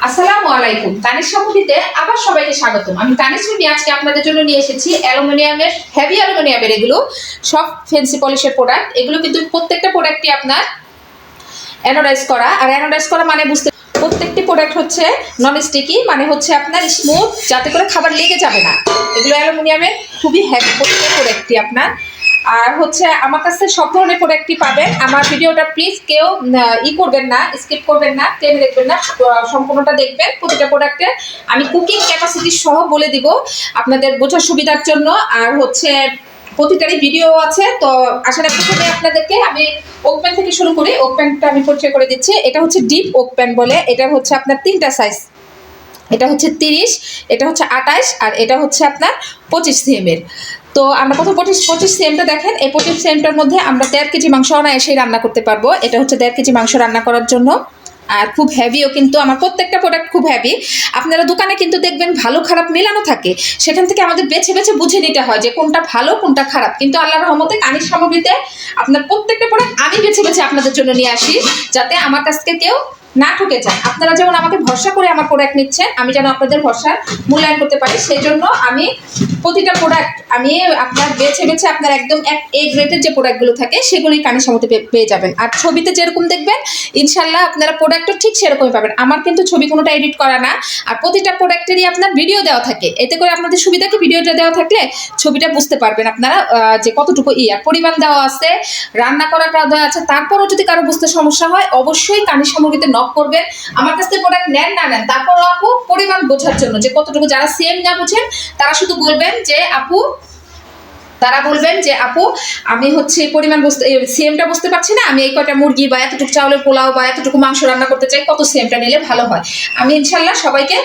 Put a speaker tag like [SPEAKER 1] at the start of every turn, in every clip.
[SPEAKER 1] আসসালামু আলাইকুম। তানিশ সামগ্রীতে আবার সবাইকে স্বাগতম। আমি তানিশ রুমি আজকে আপনাদের জন্য নিয়ে এসেছি অ্যালুমিনিয়ামের হেভি অ্যালুমিনিয়ামের এগুলো সব ফেন্সি পলিশের প্রোডাক্ট। এগুলো কিন্তু প্রত্যেকটা প্রোডাক্টই আপনার অ্যানোডাইজ করা, আর অ্যানোডাইজ করা মানে বুঝতে প্রত্যেকটি প্রোডাক্ট হচ্ছে নন স্টিকি, মানে হচ্ছে আপনার স্মুথ, যাতে করে খাবার লেগে যাবে না। এগুলো অ্যালুমিনিয়ামের খুবই হেভি প্রত্যেকটা প্রোডাক্টটি আপনার। আর হচ্ছে আমার কাছে সব ধরনের প্রোডাক্টই পাবেন। আমার ভিডিওটা প্লিজ কেউ করবেন না, স্কিপ করবেন না, টেনে দেখবেন না, সম্পূর্ণটা দেখবেন। প্রতিটা প্রোডাক্টের আমি কুকিং ক্যাপাসিটি সহ বলে দিব আপনাদের বোঝার সুবিধার জন্য। আর হচ্ছে প্রতিটারই ভিডিও আছে। তো আসলে প্রথমে আপনাদেরকে আমি ওক প্যান থেকে শুরু করি। ওক প্যানটা আমি পরিচয় করে দিচ্ছি। এটা হচ্ছে ডিপ ওক প্যান বলে। এটার হচ্ছে আপনার তিনটা সাইজ, এটা হচ্ছে 30, এটা হচ্ছে 28, আর এটা হচ্ছে আপনার 25 সিএমের। তো আমরা প্রথম 25 সিএমটা দেখেন। এই 25 সিএমটার মধ্যে আমরা 1.5 কেজি মাংস অনায়াসেই রান্না করতে পারবো। এটা হচ্ছে 1.5 কেজি মাংস রান্না করার জন্য। আর খুব হেভিও, কিন্তু আমার প্রত্যেকটা প্রোডাক্ট খুব হেভি। আপনারা দোকানে কিন্তু দেখবেন ভালো খারাপ মেলানো থাকে, সেখান থেকে আমাদের বেছে বেছে বুঝে নিতে হয় যে কোনটা ভালো কোনটা খারাপ। কিন্তু আল্লাহর রহমতে তানিশ সামগ্রীতে আপনার প্রত্যেকটা প্রোডাক্ট আমি বেছে বেছে আপনাদের জন্য নিয়ে আসি, যাতে আমার কাছ থেকে কেউ না ঠকে যান। আপনারা যেমন আমাকে ভরসা করে আমার প্রোডাক্ট নিচ্ছেন, আমি যেন আপনাদের ভরসার মূল্যায়ন করতে পারি, সেই জন্য আমি প্রতিটা প্রোডাক্ট আমি আপনার বেছে বেছে আপনার একদম এ গ্রেডের যে প্রোডাক্টগুলো থাকে সেগুলোই কানির সামতে পেয়ে যাবেন। আর ছবিতে যেরকম দেখবেন ইনশাল্লাহ আপনারা প্রোডাক্টও ঠিক সেরকমই পাবেন। আমার কিন্তু ছবি কোনোটা এডিট করা না, আর প্রতিটা প্রোডাক্টেরই আপনার ভিডিও দেওয়া থাকে। এতে করে আপনাদের সুবিধা কি, ভিডিওটা দেওয়া থাকলে ছবিটা বুঝতে পারবেন আপনারা যে কতটুকু আর পরিমাণ দেওয়া আছে, রান্না করাটা দেওয়া আছে। তারপরও যদি কারো বুঝতে সমস্যা হয় অবশ্যই কানির সামগ্রীতে নক করবেন। আমার কাছ থেকে প্রোডাক্ট নেন না নেন, তারপরও আপু পরিমাণ বোঝার জন্য যে কতটুকু, যারা সেম না বুঝেন তারা শুধু বলবেন যে আপু, তারা বলবেন যে আপু আমি হচ্ছে পরিমাণ বুঝতে, সিএমটা বুঝতে পারছি না, আমি এই কয়টা মুরগি বা এতটুকু চাউলের পোলাও বা এতটুকু মাংস রান্না করতে চাই, কত সিএমটা নিলে ভালো হয়। আমি ইনশাল্লাহ সবাইকে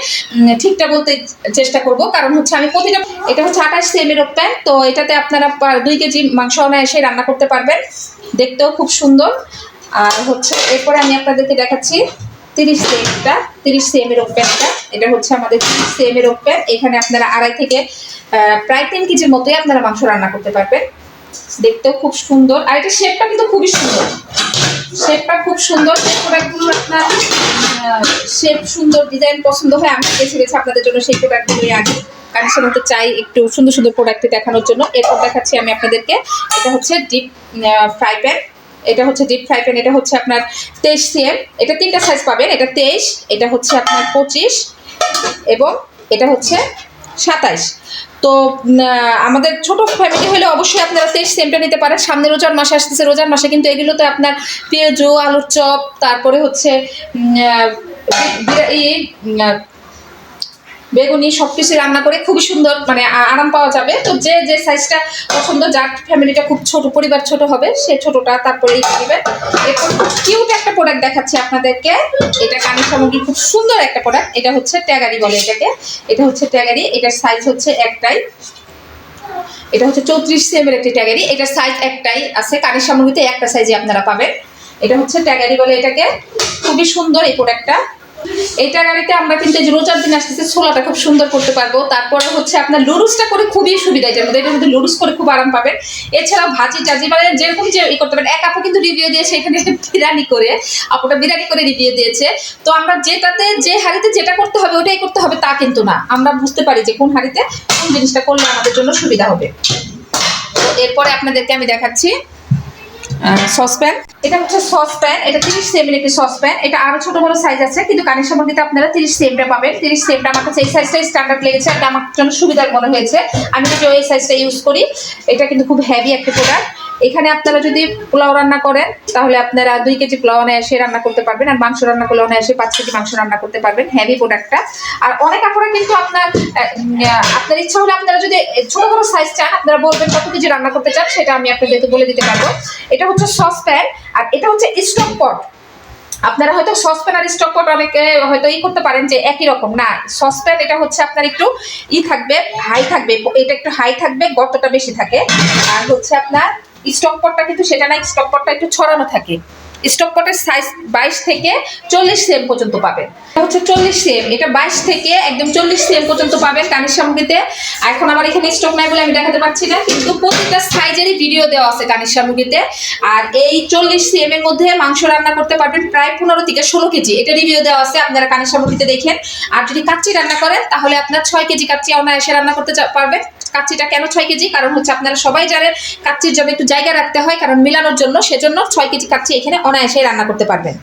[SPEAKER 1] ঠিকটা বলতে চেষ্টা করব, কারণ হচ্ছে আমি প্রতিটা, এটা হচ্ছে 28 সিএমের ওক প্যান। তো এটাতে আপনারা 2 কেজি মাংস অনায়াসে রান্না করতে পারবেন, দেখতেও খুব সুন্দর। আর হচ্ছে এরপরে আমি আপনাদেরকে দেখাচ্ছি 30 সিএমটা, 30 সিএমের ওক প্যানটা। এটা হচ্ছে আমাদের 30 সিএমের ওক প্যান। এখানে আপনারা 2.5 থেকে প্রায় 3 কেজির মতোই আপনারা মাংস রান্না করতে পারবেন। দেখতেও খুব সুন্দর, আর এটা শেপটা কিন্তু খুবই সুন্দর, শেপটা খুব সুন্দর। প্রোডাক্টগুলো আপনার শেপ সুন্দর, ডিজাইন পছন্দ হয়, আমি বেছে বেছে আপনাদের জন্য সেই প্রোডাক্টগুলোই আনি। কারণ সে মতো চাই একটু সুন্দর সুন্দর প্রোডাক্ট দেখানোর জন্য। এরপর দেখাচ্ছি আমি আপনাদেরকে, এটা হচ্ছে ডিপ ফ্রাই প্যান। এটা হচ্ছে ডিপ ফ্রাই প্যান। এটা হচ্ছে আপনার 23 সিএম। এটা তিনটা সাইজ পাবেন, এটা 23, এটা হচ্ছে আপনার 25, এবং এটা হচ্ছে 27। তো আমাদের ছোট ফ্যামিলি হলে অবশ্যই আপনারা 23 সিএমটা নিতে পারেন। সামনে রোজার মাসে আসতেছে, রোজার মাসে কিন্তু এগুলোতে আপনার পেঁয়াজু, আলুর চপ, তারপরে হচ্ছে বেগুনি সবকিছু রান্না করে খুবই সুন্দর, মানে আরাম পাওয়া যাবে। তো যে যে সাইজটা পছন্দ, যার ফ্যামিলিটা খুব ছোট, পরিবার ছোট হবে, সে ছোটটা তারপরেই দিবেন। এরপর কিউট একটা প্রোডাক্ট দেখাচ্ছি আপনাদেরকে। এটা কানের সামগ্রী, খুব সুন্দর একটা প্রোডাক্ট। এটা হচ্ছে ট্যাগারি বলে এটাকে। এটা হচ্ছে ট্যাগারি, এটার সাইজ হচ্ছে একটাই। এটা হচ্ছে 34 সিএমের একটি ট্যাগারি। এটার সাইজ একটাই আছে, কানের সামগ্রীতে একটা সাইজে আপনারা পাবেন। এটা হচ্ছে ট্যাগারি বলে এটাকে। খুবই সুন্দর এই প্রোডাক্টটা। এইটা গাড়িতে আমরা কিন্তু এই যে রোজার দিন আসতেছে, ছোলাটা খুব সুন্দর করতে পারবো। তারপরে হচ্ছে আপনার লুরুসটা করে খুবই সুবিধা, এটার মধ্যে লুরুস করে খুব আরাম পাবেন। এছাড়াও ভাজি টাজি, মানে যেরকম যে করতে পারেন। এক আপু কিন্তু রিভিউ দিয়েছে এখানে বিরিয়ানি করে, আপুটা বিরিয়ানি করে রিভিউ দিয়েছে। তো আমরা যেটাতে, যে হাঁড়িতে যেটা করতে হবে ওটাই করতে হবে তা কিন্তু না, আমরা বুঝতে পারি যে কোন হাঁড়িতে কোন জিনিসটা করলে আমাদের জন্য সুবিধা হবে। তো এরপরে আপনাদেরকে আমি দেখাচ্ছি সসপ্যান। এটা হচ্ছে সসপ্যান, এটা 30 সিএমের একটি সসপ্যান। এটা আরো ছোট বড় সাইজ আছে, কিন্তু কানের সামগ্রীতে আপনারা 30 সিএমটা পাবেন। 30 সিএমটা আমার কাছে এই সাইজটাই স্ট্যান্ডার্ড লেগেছে, এটা আমার জন্য সুবিধার মনে হয়েছে। আমি যদি ওই সাইজটা ইউজ করি। এটা কিন্তু খুব হেভি একটা প্রোডাক্ট। এখানে আপনারা যদি পোলাও রান্না করেন তাহলে আপনারা 2 কেজি পোলাও অনায়াসে রান্না করতে পারবেন, আর মাংস রান্না করলে অনায়াসে 5 কেজি মাংস রান্না করতে পারবেন। হেভি প্রোডাক্টটা। আর অনেক আপনারা কিন্তু আপনার ইচ্ছা হলে আপনারা যদি ছোট বড় সাইজ চান, আপনারা বলবেন কত কেজি রান্না করতে চান, সেটা আমি আপনাদেরকে বলে দিতে পারবো। এটা হচ্ছে সসপ্যান, আর এটা হচ্ছে স্টক পট। আপনারা হয়তো সসপ্যান আর স্টক পট অনেকে হয়তো করতে পারেন যে একই রকম না। সসপ্যান এটা হচ্ছে আপনার একটু থাকবে, হাই থাকবে, এটা একটু হাই থাকবে, গর্তটা বেশি থাকে। আর হচ্ছে আপনার স্টক পটটা কিন্তু সেটা না, স্টক পটটা একটু ছড়ানো থাকে। স্টক পটের সাইজ 22 থেকে 40 সেম পর্যন্ত পাবেন। এটা হচ্ছে 40 সেম, এটা 22 থেকে একদম 40 সেম পর্যন্ত পাবেন কানের সামগ্রীতে। এখন আমার এখানে স্টক নাই বলে আমি দেখাতে পারছি না, কিন্তু প্রতিটা সাইজেরই ভিডিও দেওয়া আছে কানের সামগ্রীতে। আর এই 40 সেম এর মধ্যে মাংস রান্না করতে পারবেন প্রায় 15 থেকে 16 কেজি, এটা রিভিউ দেওয়া আছে, আপনারা কানের সামগ্রীতে দেখেন। আর যদি কাচ্চি রান্না করেন তাহলে আপনার 6 কেজি কাচ্চি অনায়াসে রান্না করতে পারবেন। কাচ্চিটা কেন 6 কেজি, কারণ হচ্ছে আপনারা সবাই জানেন কাচ্চির জন্য একটু জায়গা রাখতে হয়, কারণ মিলানোর জন্য, সেজন্য 6 কেজি কাচ্চি এখানে অনায়াসে রান্না করতে পারবেন।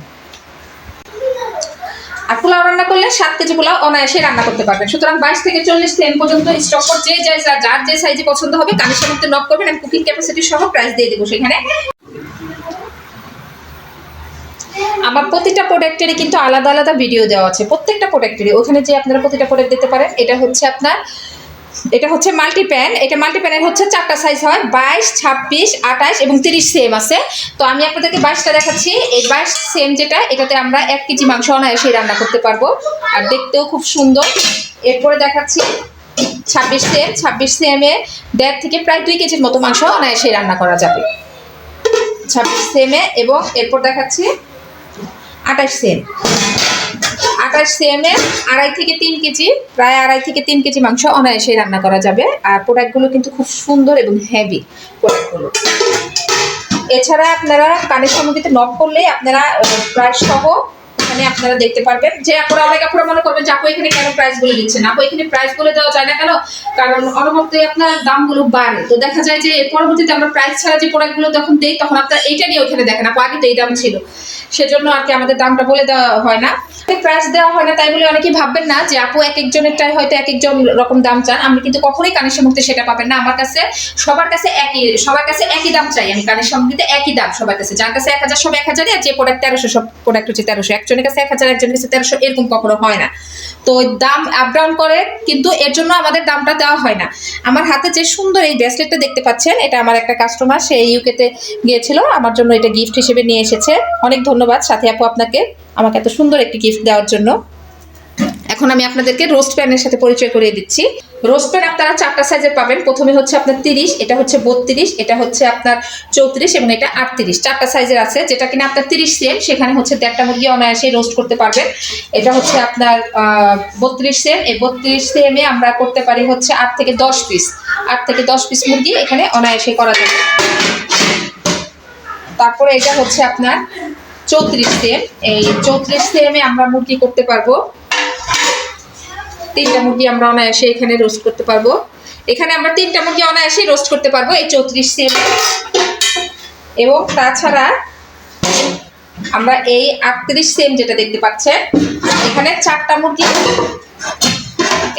[SPEAKER 1] আর পোলাও রান্না করলে 7 কেজি পোলাও অনায়াসে রান্না করতে পারবেন। সুতরাং 22 থেকে 40 সেম পর্যন্ত স্টক পট যার যে সাইজে পছন্দ হবে কানের সামগ্রীতে নক করবেন, আমি কুকিং ক্যাপাসিটি সহ প্রাইস দিয়ে দেবো সেখানে। আমার প্রতিটা প্রোডাক্টেরই কিন্তু আলাদা আলাদা ভিডিও দেওয়া আছে, প্রত্যেকটা প্রোডাক্টেরই। ওখানে যে আপনারা প্রতিটা প্রোডাক্ট দিতে পারেন। এটা হচ্ছে মাল্টি প্যান। এটা মাল্টি প্যানের হচ্ছে 4টা সাইজ হয়, 22, 26, 28 এবং 30 সেম আছে। তো আমি আপনাদেরকে 22টা দেখাচ্ছি। এই 22 সেম যেটা, এটাতে আমরা 1 কেজি মাংস অনায়াসে রান্না করতে পারবো, আর দেখতেও খুব সুন্দর। এরপরে দেখাচ্ছি 26 সেমে 1.5 থেকে প্রায় 2 কেজির মতো মাংস অনায়াসে রান্না করা যাবে 26 সেমে। এবং এরপর দেখাচ্ছি 28 সেম। 28 সেমে 2.5 থেকে 3 কেজি, প্রায় 2.5 থেকে 3 কেজি মাংস অনায়াসে রান্না করা যাবে। আর প্রোডাক্টগুলো কিন্তু খুব সুন্দর এবং হেভি প্রোডাক্টগুলো। এছাড়া আপনারা কানের সামগ্রীতে নক করলে আপনারা প্রাইস সহ এখানে আপনারা দেখতে পারবেন। যে আপনারা অনেক আপনারা মনে করবেন যে আপু এখানে কেন প্রাইস বলে দিচ্ছেন, আপু এখানে প্রাইস বলে দেওয়া যায় না কেন, কারণ অনবরতই আপনার দামগুলো বাড়ে। তো দেখা যায় যে পরবর্তীতে আমরা প্রাইস ছাড়া যে প্রোডাক্টগুলো যখন দেই তখন আপনারা এইটা নিয়ে ওখানে দেখেন আপু আগে তো এই দাম ছিল, সেজন্য আর কি আমাদের দামটা বলে দেওয়া হয় না, প্রাইস দেওয়া হয় না। তাই বলে অনেকেই ভাববেন না যে আপু এক একজনেরটাই হয়তো এক একজন রকম দাম চান। আমি কিন্তু কখনোই কানের সামগ্রীতে সেটা পাবেন না। আমার কাছে সবার কাছে একই দাম চাই। আমি কানের সামগ্রীতে একই দাম সবার কাছে, যার কাছে 1000 সব 1000, আর যে প্রোডাক্ট 1300 সব প্রোডাক্ট হচ্ছে 1300। একজনের কাছে 1000, একজনের কাছে 1300, এরকম কখনো হয় না। তো দাম আপ ডাউন করে, কিন্তু এর জন্য আমাদের দামটা দেওয়া হয় না। আমার হাতে যে সুন্দর এই ব্রেসলেটটা দেখতে পাচ্ছেন, এটা আমার একটা কাস্টমার, সে ইউকেতে গিয়েছিল, আমার জন্য এটা গিফট হিসেবে নিয়ে এসেছে। অনেক ধন্যবাদ সাথী আপু আপনাকে আমাকে এত সুন্দর একটি গিফট দেওয়ার জন্য। এখন আমি আপনাদেরকে রোস্ট প্যানের সাথে পরিচয় করিয়ে দিচ্ছি। রোস্ট প্যান আপনারা 4টা সাইজের পাবেন। প্রথমে হচ্ছে আপনার 30, এটা হচ্ছে 32, এটা হচ্ছে আপনার 34 এবং এটা 38। 4টা সাইজের আছে। যেটা কিনা আপনার 30 সেম, সেখানে হচ্ছে 1.5টা মুরগি অনায়াসে রোস্ট করতে পারবেন। এটা হচ্ছে আপনার 32 সেম। এই 32 সেমে আমরা করতে পারি হচ্ছে 8 থেকে 10 পিস। 8 থেকে 10 পিস মুরগি এখানে অনায়াসে করা যাবে। তারপরে এটা হচ্ছে আপনার 34 সেম। এই 34 সেমে আমরা মুরগি করতে পারবো 3টা মুরগি আমরা অনায়াসে এখানে রোস্ট করতে পারবো। এখানে আমরা 3টা মুরগি অনায়াসে রোস্ট করতে পারবো এই 34 সেম। এবং তাছাড়া আমরা এই 38 সেম যেটা দেখতে পাচ্ছেন, এখানে 4টা মুরগি,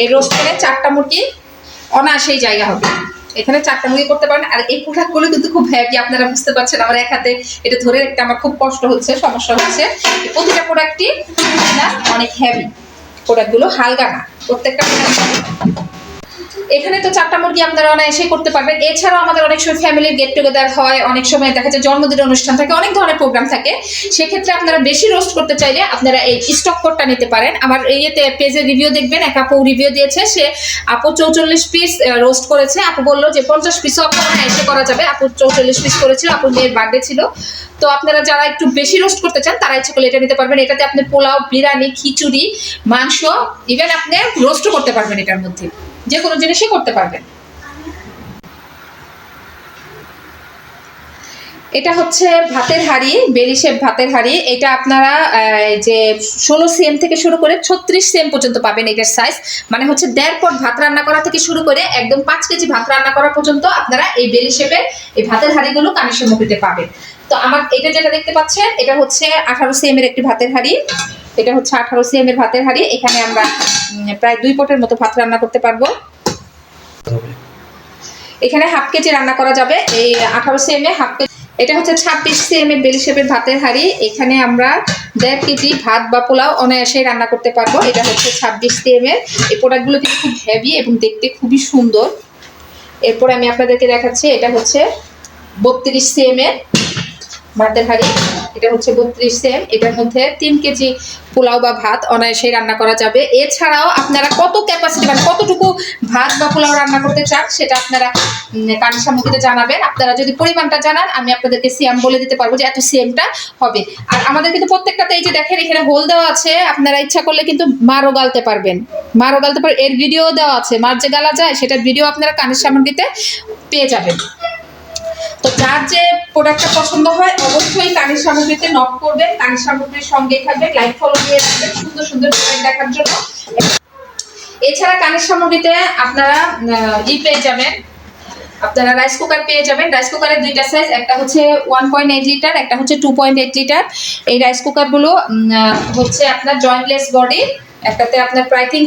[SPEAKER 1] এই রোস্ট করে 4টা মুরগি অনায়াসেই জায়গা হবে। এখানে 4টা মুরগি করতে পারেন। আর এই প্রোডাক্টগুলো কিন্তু খুব হেভি, আপনারা বুঝতে পারছেন। আমার এক হাতে এটা ধরে রাখতে আমার খুব কষ্ট হচ্ছে, সমস্যা হচ্ছে। প্রতিটা প্রোডাক্টই অনেক হেভি, প্রোডাক্টগুলো হালকা না প্রত্যেকটা। এখানে তো 4টা মুরগি আপনারা অনায়াসে করতে পারবেন। এছাড়াও আমাদের অনেক সময় ফ্যামিলির গেট টুগেদার হয়, অনেক সময় দেখা যায় জন্মদিনের অনুষ্ঠান থাকে, অনেক ধরনের প্রোগ্রাম থাকে। সেক্ষেত্রে আপনারা বেশি রোস্ট করতে চাইলে আপনারা এই স্টক পটটা নিতে পারেন। আমার এইতে পেজে রিভিউ দেখবেন, এক আপু রিভিউ দিয়েছে, সে আপু 44 পিস রোস্ট করেছে। আপু বললো যে 50 পিসও আপনারা অনায়াসে করা যাবে। আপু 44 পিস করেছিল, আপুর মেয়ের বার্থডে ছিল। তো আপনারা যারা একটু বেশি রোস্ট করতে চান তারা ইচ্ছে করলে এটা নিতে পারবেন। এটাতে আপনি পোলাও, বিরিয়ানি, খিচুড়ি, মাংস, ইভেন আপনি রোস্টও করতে পারবেন। এটার মধ্যে যে কোনো জিনিসই করতে পারবেন। এটা হচ্ছে ভাতের হাঁড়ি, বেলি শেপ ভাতের হাঁড়ি। এটা আপনারা যে 16 সেম থেকে শুরু করে 36 সেম পর্যন্ত পাবেন। এটার সাইজ মানে হচ্ছে 1.5 পট ভাত রান্না করা থেকে শুরু করে একদম 5 কেজি ভাত রান্না করা পর্যন্ত আপনারা এই বেলি শেপের এই ভাতের হাঁড়িগুলো কানের সামগ্রীতে পাবেন। তো আমার এটা যেটা দেখতে পাচ্ছেন, এটা হচ্ছে 18 সেম এর একটি ভাতের হাঁড়ি। এটা হচ্ছে 18 সেম এর ভাতের হাঁড়ি। এখানে আমরা প্রায় 2 পটের মতো ভাত রান্না করতে পারবো। এখানে হাফ কেজি রান্না করা যাবে এই 18 সেম এ হাফ কেজি। এটা হচ্ছে 26 সেম এর বেলি শেপের ভাতের হাঁড়ি। এখানে আমরা 1.5 কেজি ভাত বা পোলাও অনায়াসে রান্না করতে পারবো। এটা হচ্ছে 26 সেম এর। এই প্রোডাক্টগুলো কিন্তু খুব হেভি এবং দেখতে খুবই সুন্দর। এরপর আমি আপনাদেরকে দেখাচ্ছি, এটা হচ্ছে 32 সেম এর। ভাতের হাঁড়ি, এটা হচ্ছে 32 সেম। এটার মধ্যে 3 কেজি পোলাও বা ভাত অনায়াসেই রান্না করা যাবে। এছাড়াও আপনারা কত ক্যাপাসিটি মানে কতটুকু ভাত বা পোলাও রান্না করতে চান সেটা আপনারা কানের সামগ্রীতে জানাবেন। আপনারা যদি পরিমাণটা জানান আমি আপনাদেরকে সিএম বলে দিতে পারবো যে এত সিএমটা হবে। আর আমাদের কিন্তু প্রত্যেকটাতে এই যে দেখেন এখানে হোল দেওয়া আছে, আপনারা ইচ্ছা করলে কিন্তু মারও গালতে পারবেন, মারও গালতে পারবেন। এর ভিডিও দেওয়া আছে, মার যে গালা যায় সেটার ভিডিও আপনারা কানের সামগ্রীতে পেয়ে যাবেন। তো যার যে প্রোডাক্টটা পছন্দ হয় অবশ্যই কানের সামগ্রীতে নক করবেন, কানের সামগ্রীর সঙ্গেই থাকবেন, লাইক ফলো দিয়ে রাখবেন সুন্দর সুন্দর প্রোডাক্ট দেখার জন্য। এছাড়া কানের সামগ্রীতে আপনারা পেয়ে যাবেন, আপনারা রাইস কুকার পেয়ে যাবেন। রাইস কুকারের দুইটা সাইজ, একটা হচ্ছে 1.8 লিটার, একটা হচ্ছে 2.8 লিটার। এই রাইস কুকারগুলো হচ্ছে আপনার জয়েন্টলেস বডি, একটাতে আপনার প্রায় 3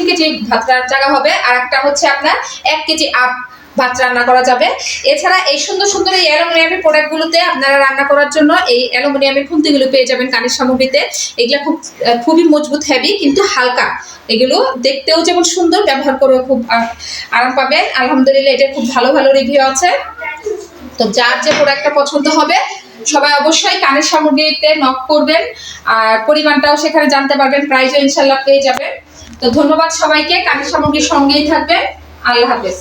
[SPEAKER 1] কেজি ভাত রান্নার জায়গা হবে, আর একটা হচ্ছে আপনার 1 কেজি আপ ভাত রান্না করা যাবে। এছাড়া এই সুন্দর সুন্দর এই অ্যালুমিনিয়ামের প্রোডাক্টগুলোতে আপনারা রান্না করার জন্য এই অ্যালুমিনিয়ামের খুন্তিগুলো পেয়ে যাবেন কানের সামগ্রীতে। এগুলো খুবই মজবুত, হেভি কিন্তু হালকা। এগুলো দেখতেও যেমন সুন্দর, ব্যবহার করেও খুব আরাম পাবেন। আলহামদুলিল্লাহ এটা খুব ভালো ভালো রিভিউ আছে। তো যার যে প্রোডাক্টটা পছন্দ হবে সবাই অবশ্যই কানের সামগ্রীতে নক করবেন, আর পরিমাণটাও সেখানে জানতে পারবেন, প্রাইসও ইনশাল্লাহ পেয়ে যাবেন। তো ধন্যবাদ সবাইকে, কানের সামগ্রীর সঙ্গেই থাকবেন। আল্লাহ হাফেজ।